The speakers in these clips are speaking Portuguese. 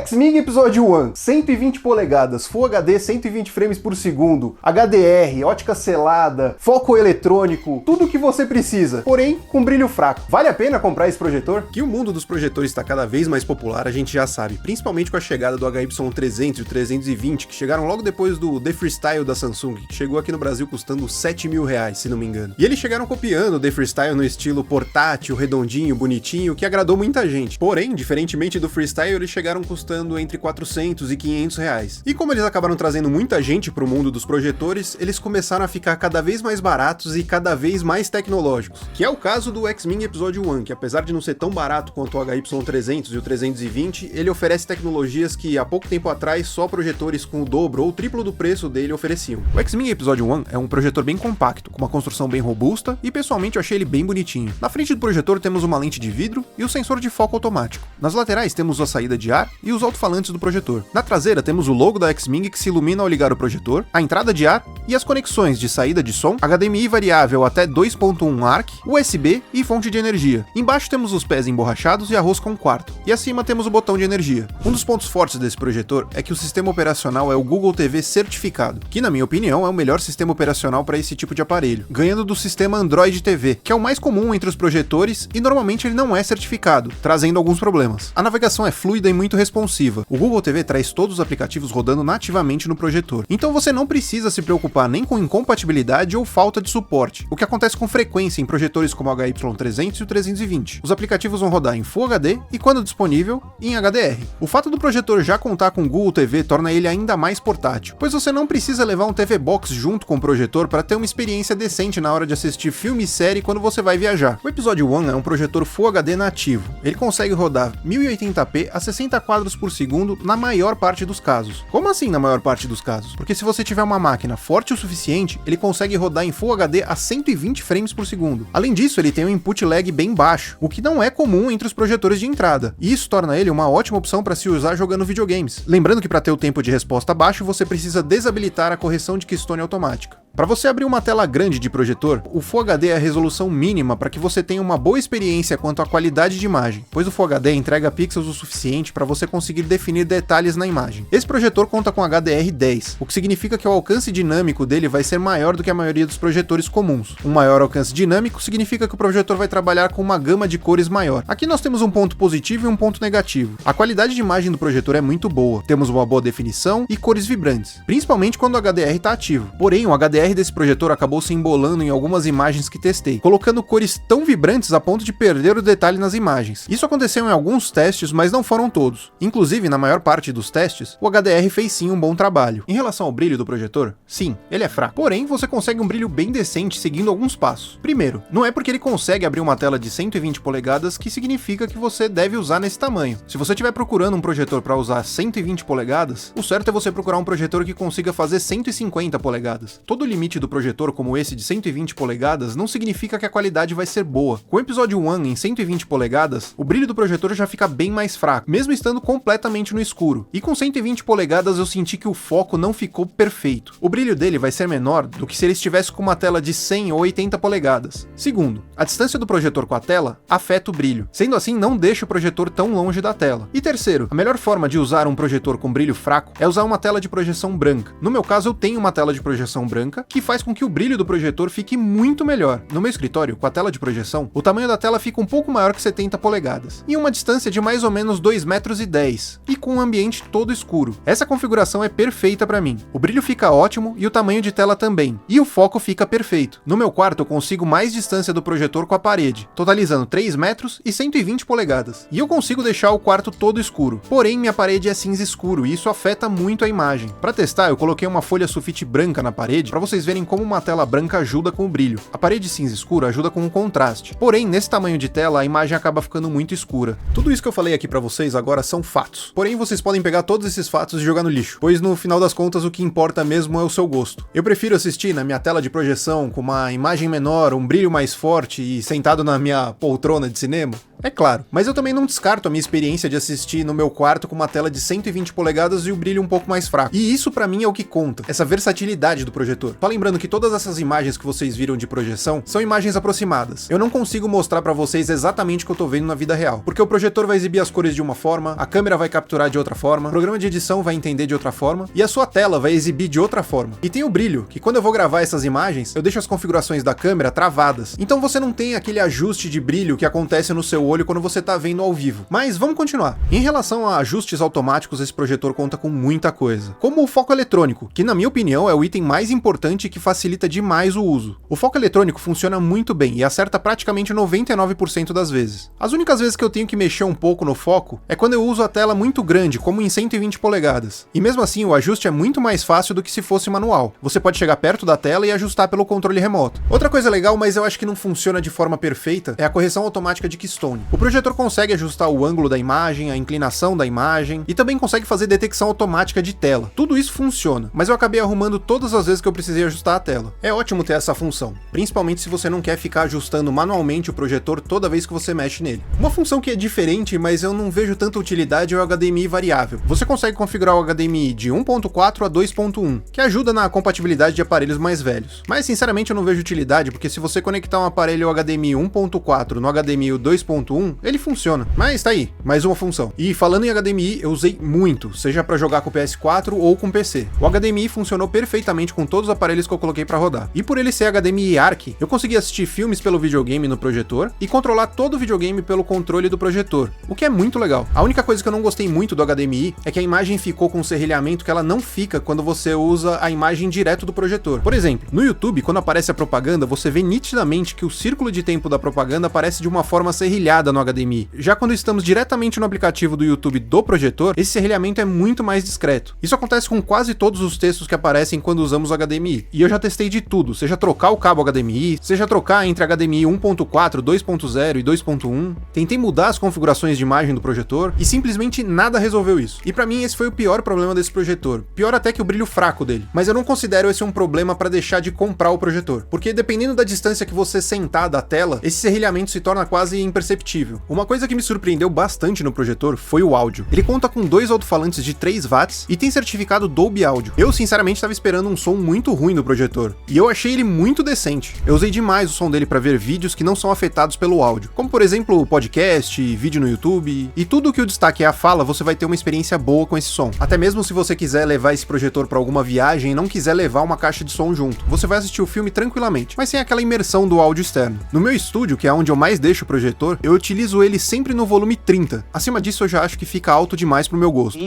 X-Ming Episódio 1, 120 polegadas, Full HD, 120 frames por segundo, HDR, ótica selada, foco eletrônico, tudo o que você precisa, porém com brilho fraco. Vale a pena comprar esse projetor? Que o mundo dos projetores está cada vez mais popular, a gente já sabe, principalmente com a chegada do HY300 e o 320, que chegaram logo depois do The Freestyle da Samsung, que chegou aqui no Brasil custando R$7.000, se não me engano. E eles chegaram copiando o The Freestyle no estilo portátil, redondinho, bonitinho, que agradou muita gente. Porém, diferentemente do Freestyle, eles chegaram custando entre R$400 e R$500. E como eles acabaram trazendo muita gente pro mundo dos projetores, eles começaram a ficar cada vez mais baratos e cada vez mais tecnológicos. Que é o caso do X-Ming Episódio 1, que apesar de não ser tão barato quanto o HY300 e o 320, ele oferece tecnologias que há pouco tempo atrás só projetores com o dobro ou o triplo do preço dele ofereciam. O X-Ming Episódio 1 é um projetor bem compacto, com uma construção bem robusta e pessoalmente eu achei ele bem bonitinho. Na frente do projetor temos uma lente de vidro e o sensor de foco automático. Nas laterais temos a saída de ar e os alto-falantes do projetor. Na traseira temos o logo da X-Ming que se ilumina ao ligar o projetor, a entrada de ar e as conexões de saída de som, HDMI variável até 2.1 ARC, USB e fonte de energia. Embaixo temos os pés emborrachados e a rosca 1/4. E acima temos o botão de energia. Um dos pontos fortes desse projetor é que o sistema operacional é o Google TV certificado, que na minha opinião é o melhor sistema operacional para esse tipo de aparelho, ganhando do sistema Android TV, que é o mais comum entre os projetores e normalmente ele não é certificado, trazendo alguns problemas. A navegação é fluida e muito responsiva. O Google TV traz todos os aplicativos rodando nativamente no projetor, então você não precisa se preocupar nem com incompatibilidade ou falta de suporte, o que acontece com frequência em projetores como o HY300 e o 320. Os aplicativos vão rodar em Full HD e, quando disponível, em HDR. O fato do projetor já contar com Google TV torna ele ainda mais portátil, pois você não precisa levar um TV Box junto com o projetor para ter uma experiência decente na hora de assistir filme e série quando você vai viajar. O Episódio 1 é um projetor Full HD nativo. Ele consegue rodar 1080p a 60 quadros por segundo na maior parte dos casos. Como assim na maior parte dos casos? Porque se você tiver uma máquina forte o suficiente, ele consegue rodar em Full HD a 120 frames por segundo. Além disso, ele tem um input lag bem baixo, o que não é comum entre os projetores de entrada, e isso torna ele uma ótima opção para se usar jogando videogames. Lembrando que para ter o tempo de resposta baixo, você precisa desabilitar a correção de keystone automática. Para você abrir uma tela grande de projetor, o Full HD é a resolução mínima para que você tenha uma boa experiência quanto à qualidade de imagem, pois o Full HD entrega pixels o suficiente para você conseguir definir detalhes na imagem. Esse projetor conta com HDR10, o que significa que o alcance dinâmico dele vai ser maior do que a maioria dos projetores comuns. Um maior alcance dinâmico significa que o projetor vai trabalhar com uma gama de cores maior. Aqui nós temos um ponto positivo e um ponto negativo. A qualidade de imagem do projetor é muito boa, temos uma boa definição e cores vibrantes, principalmente quando o HDR está ativo. Porém, o HDR desse projetor acabou se embolando em algumas imagens que testei, colocando cores tão vibrantes a ponto de perder o detalhe nas imagens. Isso aconteceu em alguns testes, mas não foram todos. Inclusive, na maior parte dos testes, o HDR fez sim um bom trabalho. Em relação ao brilho do projetor, sim, ele é fraco. Porém, você consegue um brilho bem decente seguindo alguns passos. Primeiro, não é porque ele consegue abrir uma tela de 120 polegadas que significa que você deve usar nesse tamanho. Se você estiver procurando um projetor para usar 120 polegadas, o certo é você procurar um projetor que consiga fazer 150 polegadas. Todo o limite do projetor como esse de 120 polegadas não significa que a qualidade vai ser boa. Com o Episódio 1 em 120 polegadas, o brilho do projetor já fica bem mais fraco, mesmo estando completamente no escuro. E com 120 polegadas eu senti que o foco não ficou perfeito. O brilho dele vai ser menor do que se ele estivesse com uma tela de 100 ou 80 polegadas. Segundo, a distância do projetor com a tela afeta o brilho. Sendo assim, não deixa o projetor tão longe da tela. E terceiro, a melhor forma de usar um projetor com brilho fraco é usar uma tela de projeção branca. No meu caso, eu tenho uma tela de projeção branca que faz com que o brilho do projetor fique muito melhor. No meu escritório, com a tela de projeção, o tamanho da tela fica um pouco maior que 70 polegadas, em uma distância de mais ou menos 2,10 metros, e com o ambiente todo escuro. Essa configuração é perfeita para mim. O brilho fica ótimo e o tamanho de tela também, e o foco fica perfeito. No meu quarto eu consigo mais distância do projetor com a parede, totalizando 3 metros e 120 polegadas. E eu consigo deixar o quarto todo escuro, porém minha parede é cinza escuro e isso afeta muito a imagem. Para testar, eu coloquei uma folha sulfite branca na parede para vocês verem como uma tela branca ajuda com o brilho. A parede cinza escura ajuda com o contraste. Porém, nesse tamanho de tela, a imagem acaba ficando muito escura. Tudo isso que eu falei aqui pra vocês agora são fatos. Porém, vocês podem pegar todos esses fatos e jogar no lixo, pois no final das contas o que importa mesmo é o seu gosto. Eu prefiro assistir na minha tela de projeção com uma imagem menor, um brilho mais forte e sentado na minha poltrona de cinema. É claro, mas eu também não descarto a minha experiência de assistir no meu quarto com uma tela de 120 polegadas e o brilho um pouco mais fraco. E isso pra mim é o que conta, essa versatilidade do projetor. Só lembrando que todas essas imagens que vocês viram de projeção são imagens aproximadas. Eu não consigo mostrar pra vocês exatamente o que eu tô vendo na vida real, porque o projetor vai exibir as cores de uma forma, a câmera vai capturar de outra forma, o programa de edição vai entender de outra forma, e a sua tela vai exibir de outra forma. E tem o brilho, que quando eu vou gravar essas imagens, eu deixo as configurações da câmera travadas. Então você não tem aquele ajuste de brilho que acontece no seu olho quando você tá vendo ao vivo. Mas vamos continuar. Em relação a ajustes automáticos, esse projetor conta com muita coisa. Como o foco eletrônico, que na minha opinião é o item mais importante e que facilita demais o uso. O foco eletrônico funciona muito bem e acerta praticamente 99% das vezes. As únicas vezes que eu tenho que mexer um pouco no foco é quando eu uso a tela muito grande, como em 120 polegadas. E mesmo assim, o ajuste é muito mais fácil do que se fosse manual. Você pode chegar perto da tela e ajustar pelo controle remoto. Outra coisa legal, mas eu acho que não funciona de forma perfeita, é a correção automática de keystone. O projetor consegue ajustar o ângulo da imagem, a inclinação da imagem, e também consegue fazer detecção automática de tela. Tudo isso funciona, mas eu acabei arrumando todas as vezes que eu precisei ajustar a tela. É ótimo ter essa função, principalmente se você não quer ficar ajustando manualmente o projetor toda vez que você mexe nele. Uma função que é diferente, mas eu não vejo tanta utilidade, é o HDMI variável. Você consegue configurar o HDMI de 1.4 a 2.1, que ajuda na compatibilidade de aparelhos mais velhos. Mas sinceramente eu não vejo utilidade, porque se você conectar um aparelho HDMI 1.4 no HDMI 2.1, ele funciona. Mas tá aí, mais uma função. E falando em HDMI, eu usei muito, seja para jogar com o PS4 ou com o PC. O HDMI funcionou perfeitamente com todos os aparelhos que eu coloquei para rodar. E por ele ser HDMI ARC, eu consegui assistir filmes pelo videogame no projetor e controlar todo o videogame pelo controle do projetor, o que é muito legal. A única coisa que eu não gostei muito do HDMI é que a imagem ficou com um serrilhamento que ela não fica quando você usa a imagem direto do projetor. Por exemplo, no YouTube, quando aparece a propaganda, você vê nitidamente que o círculo de tempo da propaganda aparece de uma forma serrilhada no HDMI. Já quando estamos diretamente no aplicativo do YouTube do projetor, esse serrilhamento é muito mais discreto. Isso acontece com quase todos os textos que aparecem quando usamos o HDMI. E eu já testei de tudo, seja trocar o cabo HDMI, seja trocar entre HDMI 1.4, 2.0 e 2.1. Tentei mudar as configurações de imagem do projetor e simplesmente nada resolveu isso. E pra mim esse foi o pior problema desse projetor. Pior até que o brilho fraco dele. Mas eu não considero esse um problema pra deixar de comprar o projetor, porque dependendo da distância que você sentar da tela, esse serrilhamento se torna quase imperceptível. Uma coisa que me surpreendeu bastante no projetor foi o áudio. Ele conta com 2 alto-falantes de 3 watts e tem certificado Dolby Audio. Eu sinceramente estava esperando um som muito ruim do projetor, e eu achei ele muito decente. Eu usei demais o som dele para ver vídeos que não são afetados pelo áudio, como por exemplo podcast, vídeo no YouTube, e tudo que o destaque é a fala, você vai ter uma experiência boa com esse som. Até mesmo se você quiser levar esse projetor para alguma viagem e não quiser levar uma caixa de som junto, você vai assistir o filme tranquilamente, mas sem aquela imersão do áudio externo. No meu estúdio, que é onde eu mais deixo o projetor, eu utilizo ele sempre no volume 30. Acima disso eu já acho que fica alto demais pro meu gosto.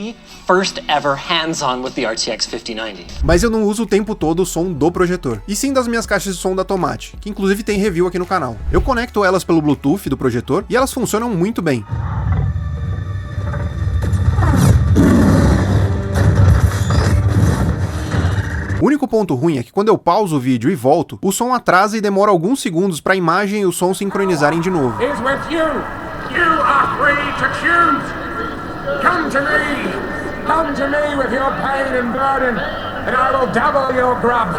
First ever hands-on with the RTX 5090. Mas eu não uso o tempo todo o som do projetor, e sim das minhas caixas de som da Tomate, que inclusive tem review aqui no canal. Eu conecto elas pelo Bluetooth do projetor e elas funcionam muito bem. O único ponto ruim é que quando eu pauso o vídeo e volto, o som atrasa e demora alguns segundos para a imagem e o som sincronizarem de novo. Is with you. You are free to choose. Come to me. Come to me with your pain and burden, and I will double your grub.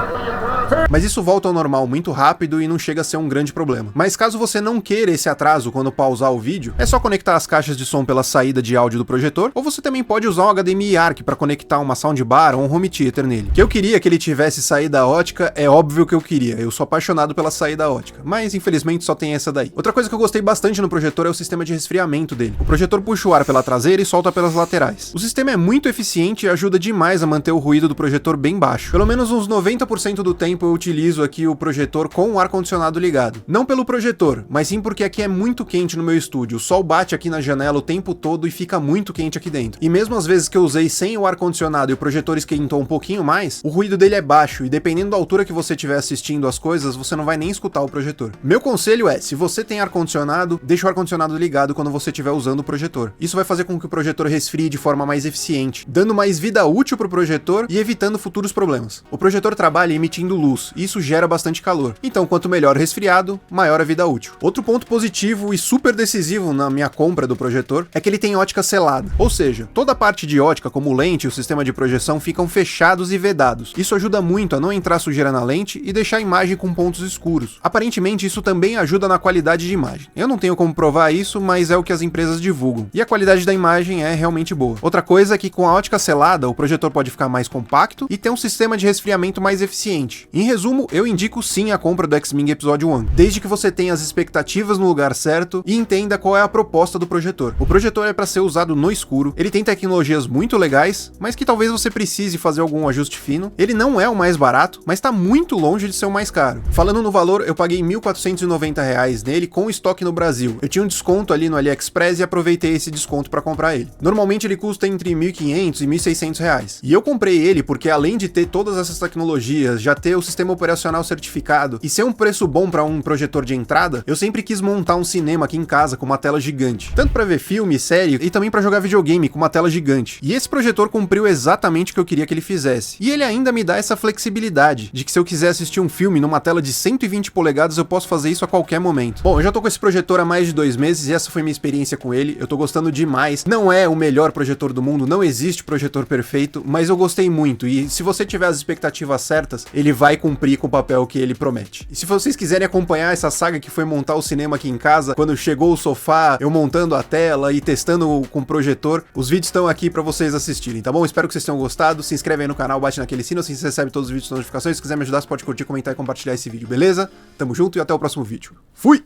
Mas isso volta ao normal muito rápido e não chega a ser um grande problema. Mas caso você não queira esse atraso quando pausar o vídeo, é só conectar as caixas de som pela saída de áudio do projetor, ou você também pode usar um HDMI ARC para conectar uma soundbar ou um home theater nele. Que eu queria que ele tivesse saída ótica, é óbvio que eu queria, eu sou apaixonado pela saída ótica, mas infelizmente só tem essa daí. Outra coisa que eu gostei bastante no projetor é o sistema de resfriamento dele. O projetor puxa o ar pela traseira e solta pelas laterais. O sistema é muito eficiente e ajuda demais a manter o ruído do projetor bem baixo. Pelo menos uns 90% do tempo eu utilizo aqui o projetor com o ar-condicionado ligado. Não pelo projetor, mas sim porque aqui é muito quente no meu estúdio. O sol bate aqui na janela o tempo todo e fica muito quente aqui dentro. E mesmo as vezes que eu usei sem o ar-condicionado e o projetor esquentou um pouquinho mais, o ruído dele é baixo e dependendo da altura que você estiver assistindo as coisas, você não vai nem escutar o projetor. Meu conselho é, se você tem ar-condicionado, deixa o ar-condicionado ligado quando você estiver usando o projetor. Isso vai fazer com que o projetor resfrie de forma mais eficiente, dando mais vida útil pro projetor e evitando futuros problemas. O projetor trabalha emitindo luz, e isso gera bastante calor. Então, quanto melhor resfriado, maior a vida útil. Outro ponto positivo e super decisivo na minha compra do projetor é que ele tem ótica selada. Ou seja, toda a parte de ótica, como lente e o sistema de projeção, ficam fechados e vedados. Isso ajuda muito a não entrar sujeira na lente e deixar a imagem com pontos escuros. Aparentemente, isso também ajuda na qualidade de imagem. Eu não tenho como provar isso, mas é o que as empresas divulgam. E a qualidade da imagem é realmente boa. Outra coisa é que com a ótica selada, o projetor pode ficar mais compacto e ter um sistema de resfriamento mais eficiente. Em resumo, eu indico sim a compra do X-Wing Episódio 1, desde que você tenha as expectativas no lugar certo e entenda qual é a proposta do projetor. O projetor é para ser usado no escuro, ele tem tecnologias muito legais, mas que talvez você precise fazer algum ajuste fino. Ele não é o mais barato, mas tá muito longe de ser o mais caro. Falando no valor, eu paguei R$ 1.490 nele com estoque no Brasil. Eu tinha um desconto ali no AliExpress e aproveitei esse desconto para comprar ele. Normalmente ele custa entre R$ 1.500 e R$ 1.600. E eu comprei ele porque além de ter todas essas tecnologias, já ter o sistema operacional certificado e ser um preço bom para um projetor de entrada, eu sempre quis montar um cinema aqui em casa com uma tela gigante. Tanto para ver filme, série e também para jogar videogame com uma tela gigante. E esse projetor cumpriu exatamente o que eu queria que ele fizesse. E ele ainda me dá essa flexibilidade de que se eu quiser assistir um filme numa tela de 120 polegadas, eu posso fazer isso a qualquer momento. Bom, eu já tô com esse projetor há mais de 2 meses e essa foi minha experiência com ele. Eu tô gostando demais. Não é o melhor projetor do mundo, não existe projetor perfeito, mas eu gostei muito. E se você tiver as expectativas certas, ele vai cumprir com o papel que ele promete. E se vocês quiserem acompanhar essa saga que foi montar o cinema aqui em casa, quando chegou o sofá, eu montando a tela e testando com o projetor, os vídeos estão aqui pra vocês assistirem, tá bom? Espero que vocês tenham gostado. Se inscreve aí no canal, bate naquele sino, assim você recebe todos os vídeos de notificações. Se quiser me ajudar, você pode curtir, comentar e compartilhar esse vídeo, beleza? Tamo junto e até o próximo vídeo. Fui!